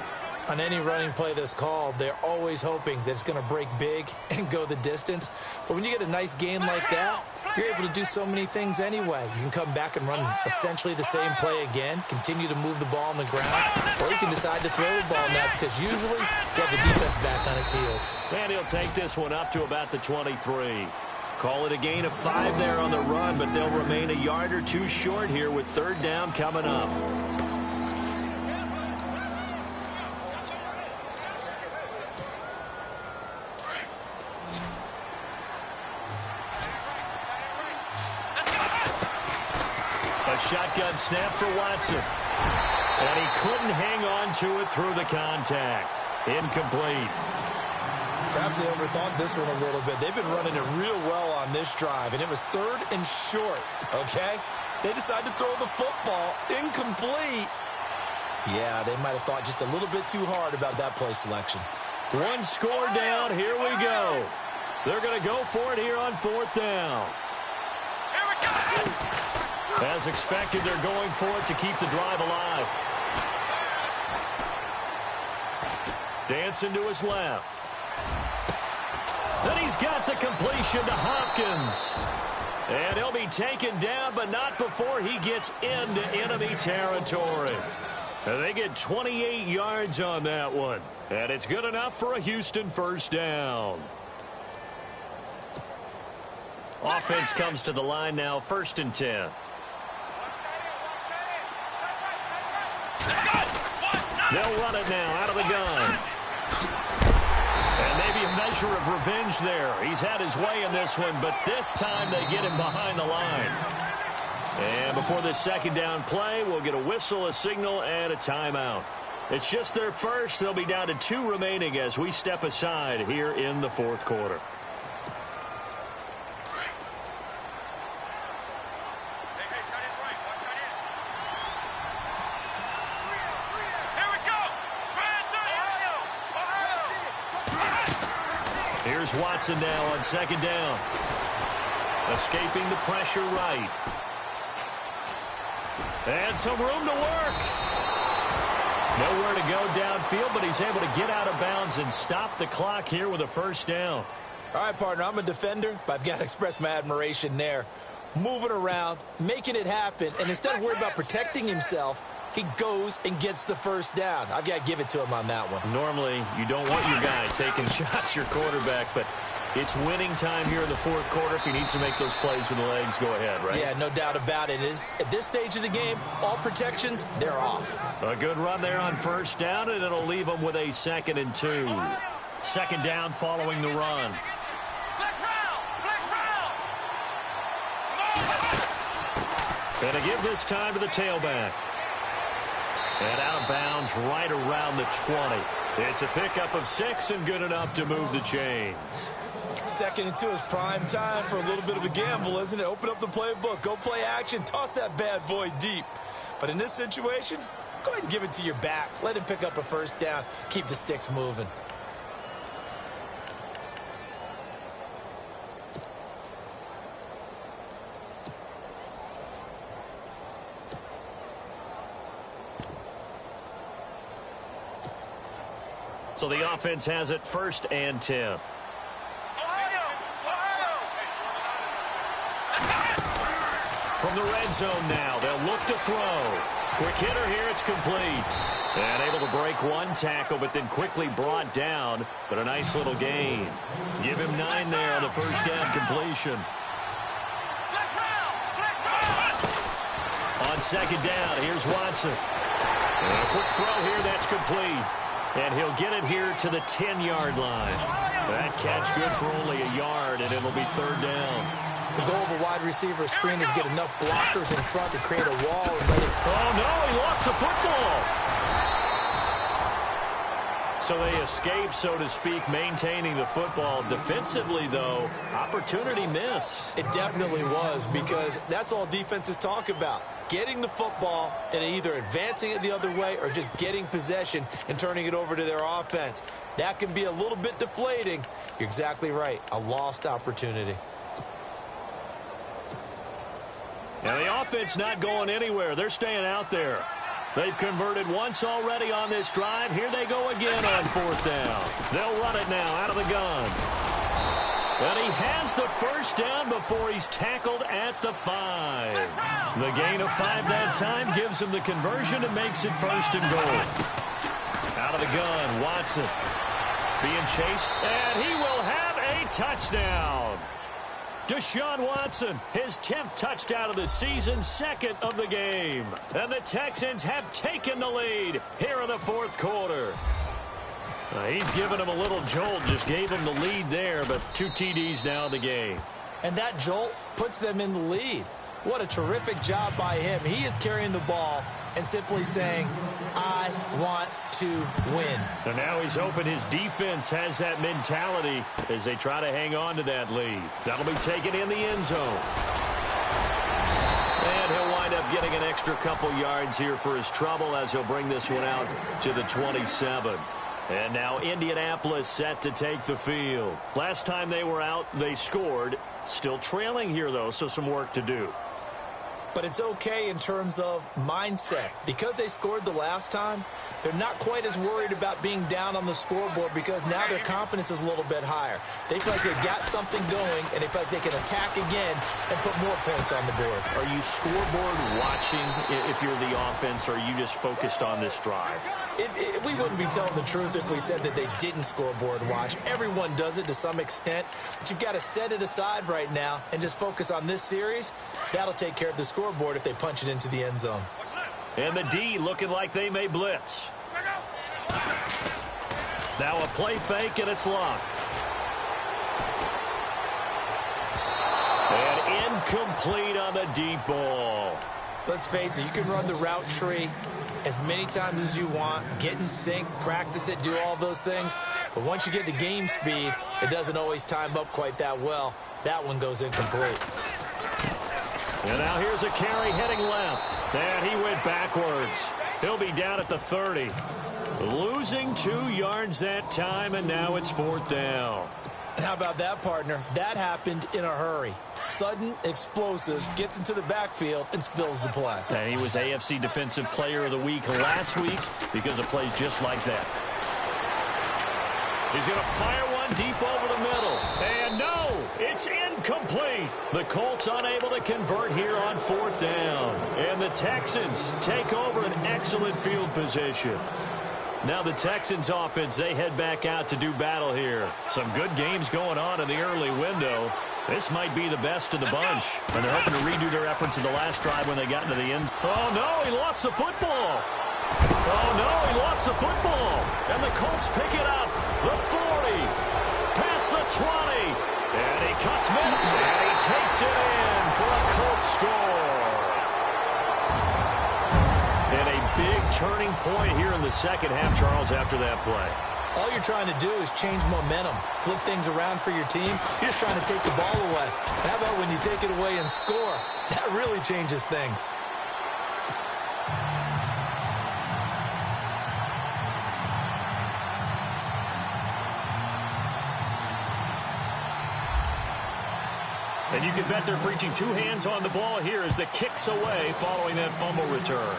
On any running play that's called, they're always hoping that it's going to break big and go the distance. But when you get a nice game like that, you're able to do so many things anyway. You can come back and run essentially the same play again, continue to move the ball on the ground, or you can decide to throw the ball now because usually you have the defense back on its heels. And he'll take this one up to about the 23. Call it a gain of 5 there on the run, but they'll remain a yard or 2 short here with 3rd down coming up. A shotgun snap for Watson. And he couldn't hang on to it through the contact. Incomplete. Perhaps they overthought this one a little bit. They've been running it real well on this drive, and it was 3rd and short, okay? They decided to throw the football incomplete. Yeah, they might have thought just a little bit too hard about that play selection. 1 score down. Here we go. They're going to go for it here on 4th down. Here we go. As expected, they're going for it to keep the drive alive. Dancing to his left. Then he's got the completion to Hopkins. And he'll be taken down, but not before he gets into enemy territory. And they get 28 yards on that one. And it's good enough for a Houston 1st down. Offense comes to the line now, 1st and 10. They'll run it now out of the gun. And maybe a measure of revenge there. He's had his way in this one, but this time they get him behind the line. And before this 2nd down play, we'll get a whistle, a signal, and a timeout. It's just their first. They'll be down to 2 remaining as we step aside here in the 4th quarter. Here's Watson now on 2nd down. Escaping the pressure right. And some room to work. Nowhere to go downfield, but he's able to get out of bounds and stop the clock here with a 1st down. All right, partner, I'm a defender, but I've got to express my admiration there. Moving around, making it happen, and instead of worried about protecting himself, he goes and gets the 1st down. I've got to give it to him on that one. Normally, you don't want your guy taking shots, your quarterback, but it's winning time here in the 4th quarter. If he needs to make those plays with the legs, go ahead, right? Yeah, no doubt about it. At this stage of the game, all protections, they're off. A good run there on 1st down, and it'll leave him with a 2nd and 2. 2nd down following the run. And to give this time to the tailback. And out of bounds right around the 20. It's a pickup of 6 and good enough to move the chains. Second into his prime time for a little bit of a gamble, isn't it? Open up the playbook, go play action, toss that bad boy deep. But in this situation, go ahead and give it to your back. Let him pick up a first down. Keep the sticks moving. So the offense has it 1st and 10. From the red zone now, they'll look to throw. Quick hitter here, it's complete. And able to break one tackle, but then quickly brought down. But a nice little gain. Give him 9 there on the first down completion. On 2nd down, here's Watson. And a quick throw here, that's complete. And he'll get it here to the 10-yard line. That catch good for only a yard, and it'll be 3rd down. The goal of a wide receiver screen is get enough blockers in front to create a wall and let it... Oh, no, he lost the football. So they escape, so to speak, maintaining the football. Defensively, though, opportunity miss. It definitely was, because that's all defenses talk about. Getting the football and either advancing it the other way or just getting possession and turning it over to their offense. That can be a little bit deflating. You're exactly right. A lost opportunity. Now the offense not going anywhere. They're staying out there. They've converted once already on this drive. Here they go again on 4th down. They'll run it now out of the gun. And he has the first down before he's tackled at the 5. The gain of 5 that time gives him the conversion and makes it 1st and goal. Out of the gun, Watson being chased, and he will have a touchdown. Deshaun Watson, his 10th touchdown of the season, 2nd of the game. And the Texans have taken the lead here in the 4th quarter. He's given him a little jolt, just gave him the lead there, but 2 TDs now in the game. And that jolt puts them in the lead. What a terrific job by him. He is carrying the ball and simply saying, I want to win. And now he's hoping his defense has that mentality as they try to hang on to that lead. That'll be taken in the end zone. And he'll wind up getting an extra couple yards here for his trouble as he'll bring this one out to the 27. And now Indianapolis set to take the field. Last time they were out, they scored. Still trailing here, though, so some work to do. But it's okay in terms of mindset. Because they scored the last time, they're not quite as worried about being down on the scoreboard because now their confidence is a little bit higher. They feel like they've got something going, and they feel like they can attack again and put more points on the board. Are you scoreboard watching if you're the offense, or are you just focused on this drive? We wouldn't be telling the truth if we said that they didn't scoreboard watch. Everyone does it to some extent, but you've got to set it aside right now and just focus on this series. That'll take care of the scoreboard if they punch it into the end zone. And the D looking like they may blitz. Now a play fake, and it's locked. And incomplete on the deep ball. Let's face it, you can run the route tree as many times as you want, get in sync, practice it, do all those things. But once you get to game speed, it doesn't always time up quite that well. That one goes incomplete. And now here's a carry heading left. And he went backwards. He'll be down at the 30. Losing 2 yards that time, and now it's 4th down. And how about that, partner? That happened in a hurry. Sudden, explosive, gets into the backfield, and spills the play. And he was AFC Defensive Player of the Week last week because of plays just like that. He's going to fire one deep over the middle. And no, it's incomplete. The Colts unable to convert here on 4th down. And the Texans take over an excellent field position. Now the Texans offense, they head back out to do battle here. Some good games going on in the early window. This might be the best of the bunch. And they're hoping to redo their efforts in the last drive when they got into the end. Oh, no, he lost the football. Oh, no, he lost the football. And the Colts pick it up. The 40. Past the 20. And he cuts mid. And he takes it in for a Colts score. turning point here in the second half, Charles, after that play. All you're trying to do is change momentum, flip things around for your team. You're just trying to take the ball away. How about when you take it away and score? That really changes things. And you can bet they're preaching two hands on the ball here as the kick's away following that fumble return.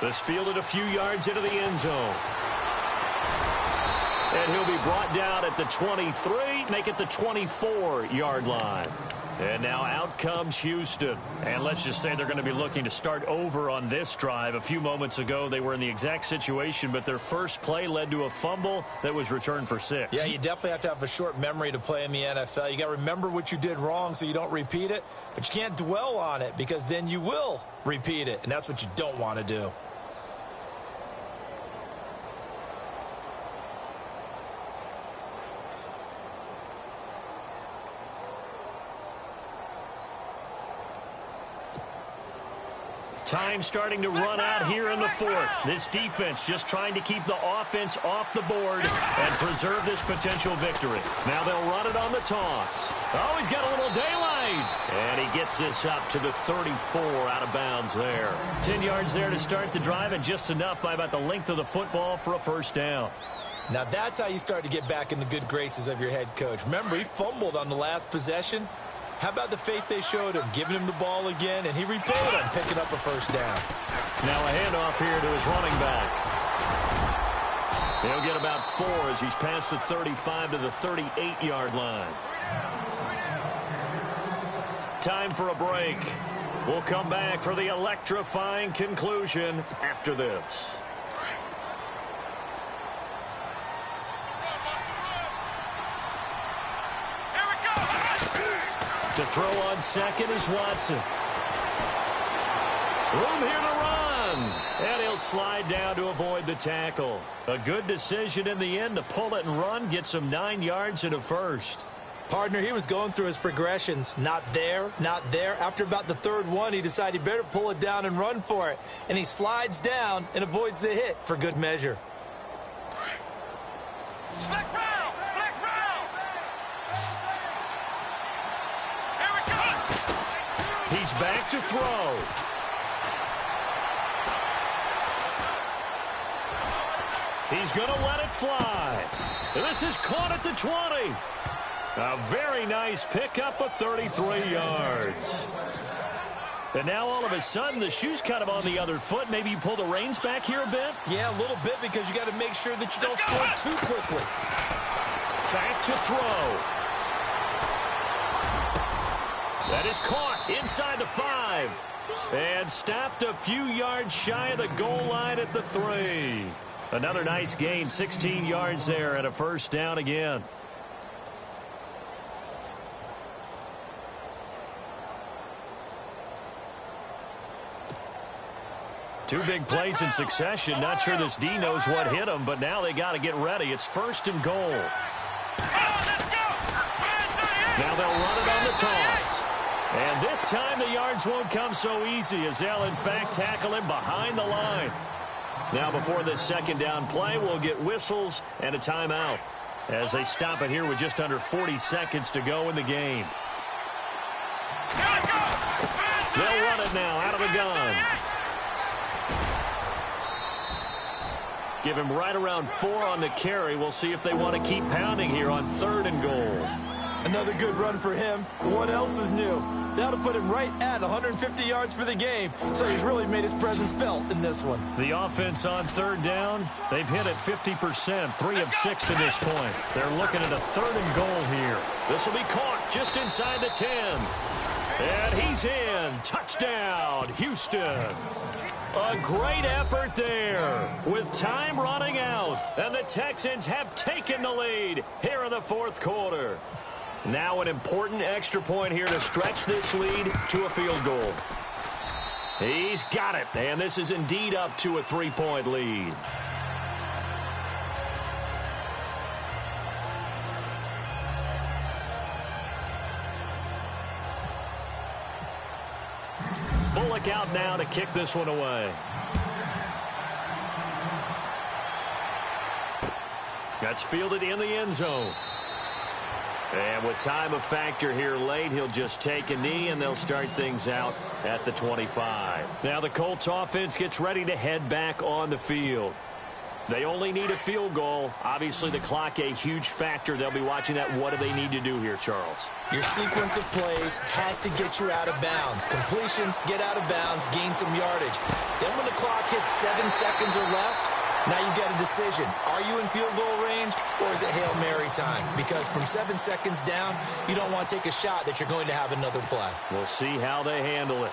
This fielded a few yards into the end zone. And he'll be brought down at the 23, make it the 24-yard line. And now out comes Houston. And let's just say they're going to be looking to start over on this drive. A few moments ago, they were in the exact situation, but their first play led to a fumble that was returned for 6. Yeah, you definitely have to have a short memory to play in the NFL. You got to remember what you did wrong so you don't repeat it, but you can't dwell on it because then you will repeat it, and that's what you don't want to do. Time starting to run out here in the fourth. This defense just trying to keep the offense off the board and preserve this potential victory. Now they'll run it on the toss. Oh, he's got a little daylight. And he gets this up to the 34 out of bounds there. 10 yards there to start the drive and just enough by about the length of the football for a first down. Now that's how you start to get back in the good graces of your head coach. Remember, he fumbled on the last possession. How about the faith they showed him, giving him the ball again, and he repaid him, picking up a first down. Now a handoff here to his running back. He'll get about 4 as he's past the 35 to the 38-yard line. Time for a break. We'll come back for the electrifying conclusion after this. To throw on second is Watson. Room here to run. And he'll slide down to avoid the tackle. A good decision in the end to pull it and run. Gets him 9 yards and a first. Partner, he was going through his progressions. Not there, not there. After about the third one, he decided he better pull it down and run for it. And he slides down and avoids the hit for good measure. Flex round! Flex round! Here we go! He's back to throw. He's going to let it fly. This is caught at the 20. A very nice pickup of 33 yards. And now all of a sudden the shoe's kind of on the other foot. Maybe you pull the reins back here a bit? Yeah, a little bit because you got to make sure that you don't score too quickly. Back to throw. That is caught inside the 5. And stopped a few yards shy of the goal line at the 3. Another nice gain, 16 yards there and a first down again. Two big plays in succession. Not sure this D knows what hit him, but now they got to get ready. It's first and goal. Now they'll run it on the toss. And this time the yards won't come so easy as they'll, in fact, tackle him behind the line. Now before this second down play, we'll get whistles and a timeout as they stop it here with just under 40 seconds to go in the game. They'll run it now out of the gun. Give him right around 4 on the carry. We'll see if they want to keep pounding here on 3rd and goal. Another good run for him. What else is new? That'll put him right at 150 yards for the game. So he's really made his presence felt in this one. The offense on 3rd down, they've hit it 50%, 3 of 6 to this point. They're looking at a 3rd and goal here. This will be caught just inside the 10. And he's in. Touchdown, Houston. A great effort there with time running out. And the Texans have taken the lead here in the 4th quarter. Now an important extra point here to stretch this lead to a field goal. He's got it. And this is indeed up to a 3-point lead. Bullock out now to kick this one away. That's fielded in the end zone. And with time a factor here late, he'll just take a knee, and they'll start things out at the 25. Now the Colts offense gets ready to head back on the field. They only need a field goal. Obviously, the clock a huge factor. They'll be watching that. What do they need to do here, Charles? Your sequence of plays has to get you out of bounds. Completions, get out of bounds, gain some yardage. Then when the clock hits 7 seconds or left, now you get a decision. Are you in field goal range, or is it Hail Mary time? Because from 7 seconds down, you don't want to take a shot that you're going to have another play. We'll see how they handle it.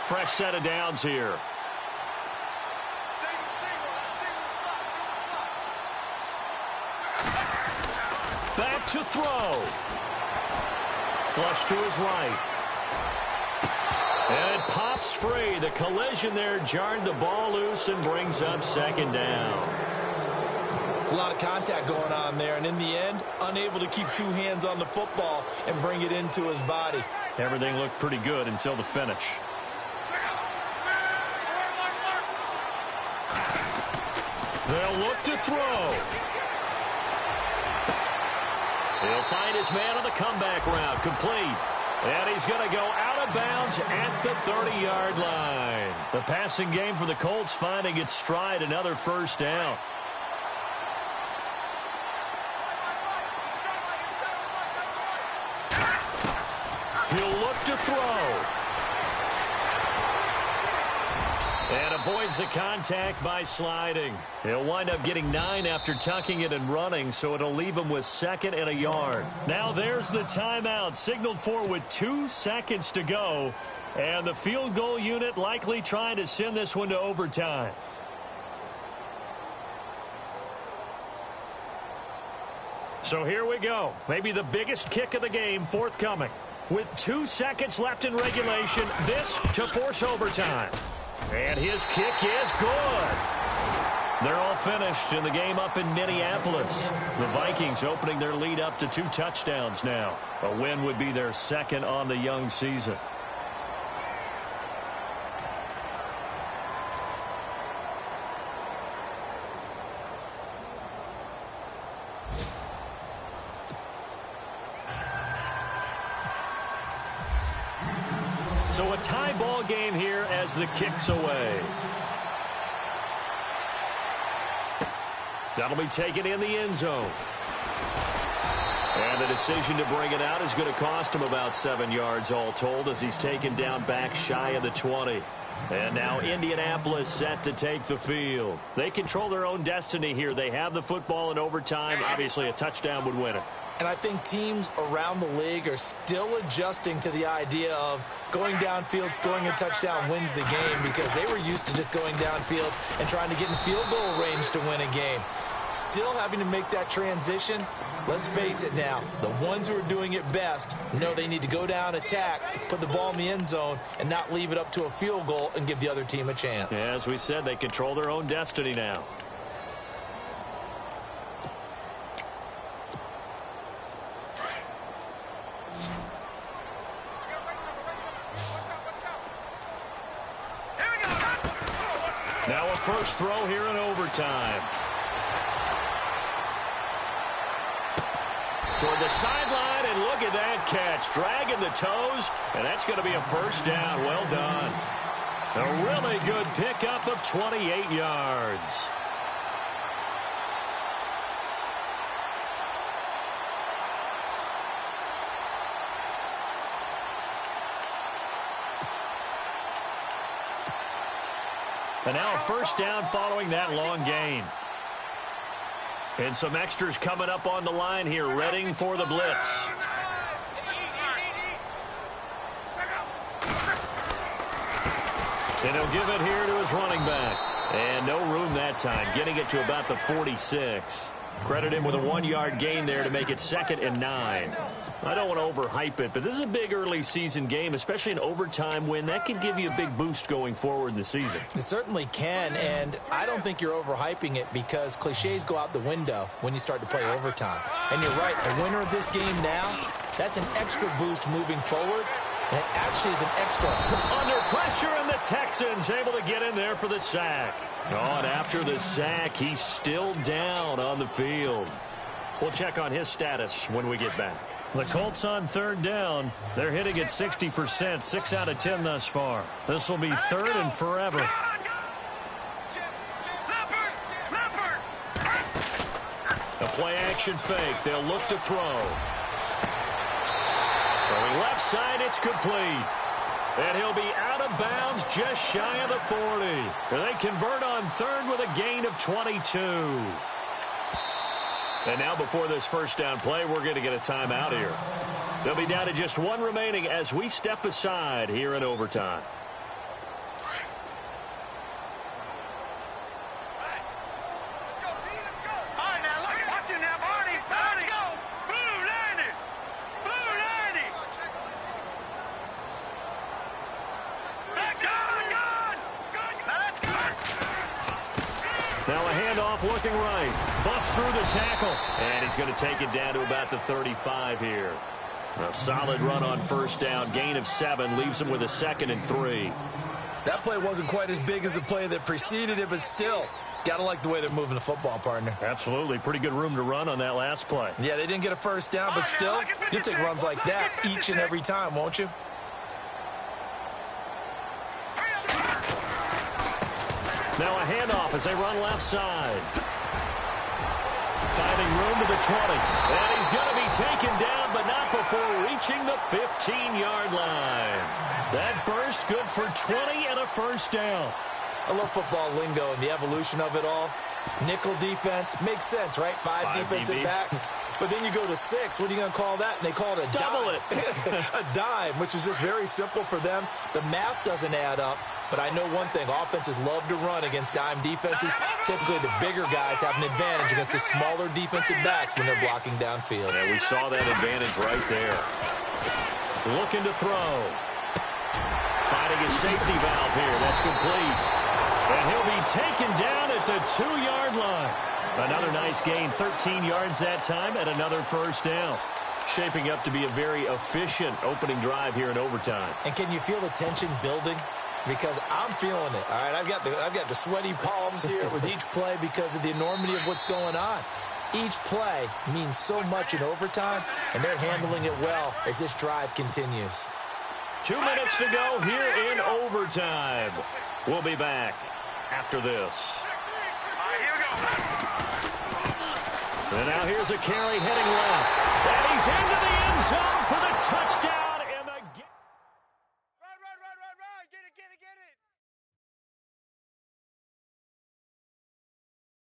Fresh set of downs here. Back to throw. Flush to his right. And it pops free. The collision there jarred the ball loose and brings up second down. It's a lot of contact going on there, and in the end, unable to keep 2 hands on the football and bring it into his body. Everything looked pretty good until the finish. They'll look to throw. He'll find his man on the comeback route. Complete. And he's going to go out of bounds at the 30-yard line. The passing game for the Colts finding its stride. Another first down. He'll look to throw. And avoids the contact by sliding. He'll wind up getting 9 after tucking it and running, so it'll leave him with 2nd and a yard. Now there's the timeout, signaled for with 2 seconds to go. And the field goal unit likely trying to send this one to overtime. So here we go. Maybe the biggest kick of the game forthcoming. With 2 seconds left in regulation, this to force overtime. And his kick is good. They're all finished in the game up in Minneapolis. The Vikings opening their lead up to 2 touchdowns now. A win would be their 2nd on the young season. So a tie ball game here as the kick's away. That'll be taken in the end zone. And the decision to bring it out is going to cost him about 7 yards all told as he's taken down back shy of the 20. And now Indianapolis set to take the field. They control their own destiny here. They have the football in overtime. Obviously, a touchdown would win it. And I think teams around the league are still adjusting to the idea of going downfield, scoring a touchdown wins the game, because they were used to just going downfield and trying to get in field goal range to win a game. Still having to make that transition. Let's face it now, the ones who are doing it best know they need to go down, attack, put the ball in the end zone, and not leave it up to a field goal and give the other team a chance. Yeah, as we said, they control their own destiny now. Now a first throw here in overtime. Toward the sideline, and look at that catch. Dragging the toes, and that's going to be a first down. Well done. A really good pickup of 28 yards. And now a first down following that long gain. And some extras coming up on the line here, readying for the blitz. And he'll give it here to his running back. And no room that time, getting it to about the 46. Credit him with a 1-yard gain there to make it 2nd and 9. I don't want to overhype it, but this is a big early season game, especially an overtime win. That can give you a big boost going forward in the season. It certainly can, and I don't think you're overhyping it because cliches go out the window when you start to play overtime. And you're right, the winner of this game now, that's an extra boost moving forward. And it actually is an extra. Under pressure, and the Texans able to get in there for the sack. Oh, and after the sack, he's still down on the field. We'll check on his status when we get back. The Colts on third down. They're hitting at 60%, 6 out of 10 thus far. This will be third and forever. A play-action fake. They'll look to throw. Throwing left side, it's complete. And he'll be out of bounds just shy of the 40. And they convert on third with a gain of 22. And now before this first down play, we're going to get a timeout here. They'll be down to just one remaining as we step aside here in overtime. Now a handoff looking right. Busts through the tackle. And he's going to take it down to about the 35 here. A solid run on first down. Gain of 7. Leaves him with a 2nd and 3. That play wasn't quite as big as the play that preceded it, but still, got to like the way they're moving the football, partner. Absolutely. Pretty good room to run on that last play. Yeah, they didn't get a first down, but still, you'll take runs like that each and every time, won't you? Now a handoff as they run left side. Finding room to the 20. And he's going to be taken down, but not before reaching the 15-yard line. That burst good for 20 and a first down. I love football lingo and the evolution of it all. Nickel defense makes sense, right? Five defensive backs. But then you go to 6. What are you going to call that? And they call it a double dime. A dime, which is just very simple for them. The math doesn't add up. But I know one thing, offenses love to run against dime defenses. Typically, the bigger guys have an advantage against the smaller defensive backs when they're blocking downfield. And we saw that advantage right there. Looking to throw. Finding a safety valve here. That's complete. And he'll be taken down at the 2-yard line. Another nice gain, 13 yards that time, and another first down. Shaping up to be a very efficient opening drive here in overtime. And can you feel the tension building? Because I'm feeling it. All right, I've got the sweaty palms here with each play because of the enormity of what's going on. Each play means so much in overtime, and they're handling it well as this drive continues. 2 minutes to go here in overtime. We'll be back after this. And now here's a carry heading left. And he's into the end zone for the touchdown.